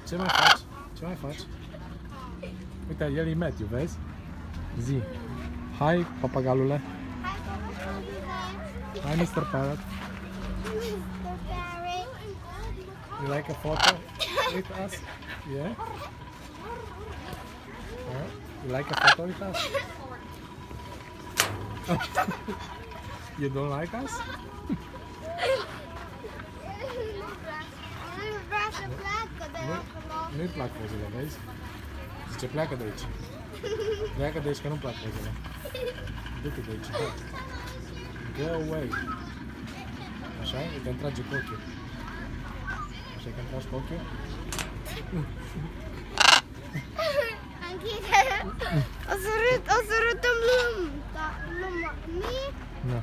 Ce mai faci? Ce mai faci? Uite, el e Matthew, vezi? Zi. Hai, papagalule. Hi, Mr. Parrot. You like a photo with us? Yeah? You like a photo with us? You don't like us? Nu-i plac pozele, vezi? Zice, pleacă de aici. Pleacă de aici că nu-mi plac pozele. Du-te de aici, hai. Go away. Așa? Uite, îmi trage cu ochiul. Așa că îmi tragi cu ochiul? Închide. O sărut-o-mi. Da, nu, Nu.